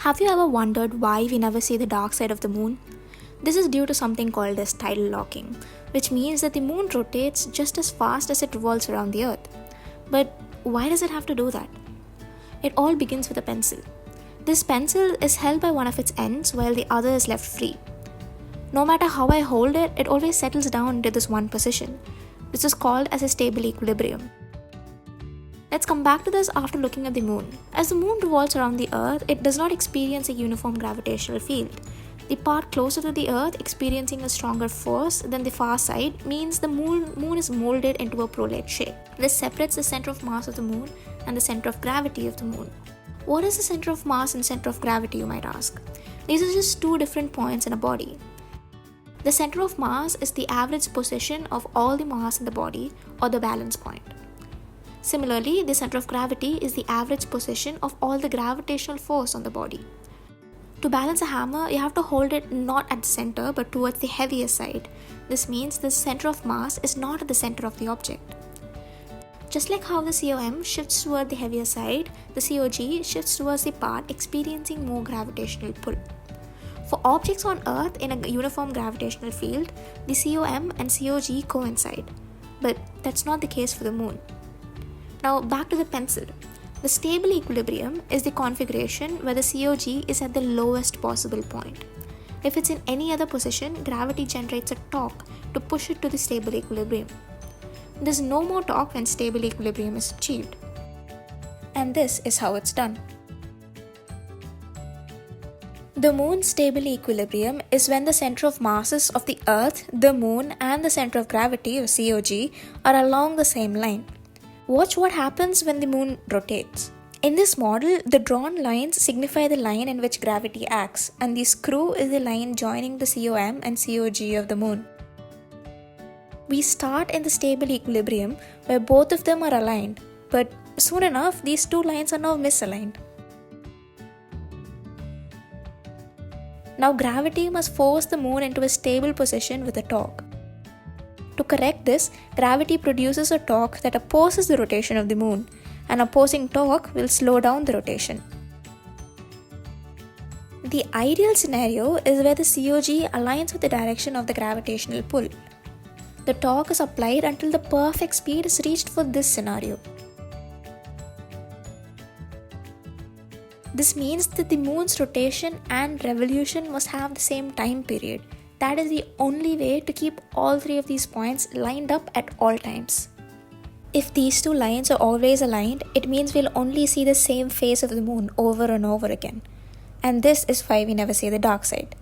Have you ever wondered why we never see the dark side of the moon? This is due to something called as tidal locking, which means that the moon rotates just as fast as it revolves around the earth. But why does it have to do that? It all begins with a pencil. This pencil is held by one of its ends while the other is left free. No matter how I hold it, it always settles down into this one position. This is called as a stable equilibrium. Let's come back to this after looking at the moon. As the moon revolves around the earth, it does not experience a uniform gravitational field. The part closer to the earth experiencing a stronger force than the far side means the moon is molded into a prolate shape. This separates the center of mass of the moon and the center of gravity of the moon. What is the center of mass and center of gravity, you might ask? These are just two different points in a body. The center of mass is the average position of all the mass in the body, or the balance point. Similarly, the center of gravity is the average position of all the gravitational force on the body. To balance a hammer, you have to hold it not at the center but towards the heavier side. This means the center of mass is not at the center of the object. Just like how the COM shifts toward the heavier side, the COG shifts towards the part experiencing more gravitational pull. For objects on Earth in a uniform gravitational field, the COM and COG coincide. But that's not the case for the moon. Now back to the pencil. The stable equilibrium is the configuration where the COG is at the lowest possible point. If it's in any other position, gravity generates a torque to push it to the stable equilibrium. There's no more torque when stable equilibrium is achieved. And this is how it's done. The moon's stable equilibrium is when the center of masses of the Earth, the moon, and the center of gravity, or COG, are along the same line. Watch what happens when the moon rotates. In this model, the drawn lines signify the line in which gravity acts, and the screw is the line joining the COM and COG of the moon. We start in the stable equilibrium where both of them are aligned, but soon enough, these two lines are now misaligned. Now gravity must force the moon into a stable position with a torque. To correct this, gravity produces a torque that opposes the rotation of the moon. An opposing torque will slow down the rotation. The ideal scenario is where the COG aligns with the direction of the gravitational pull. The torque is applied until the perfect speed is reached for this scenario. This means that the moon's rotation and revolution must have the same time period. That is the only way to keep all three of these points lined up at all times. If these two lines are always aligned, it means we'll only see the same face of the moon over and over again. And this is why we never see the dark side.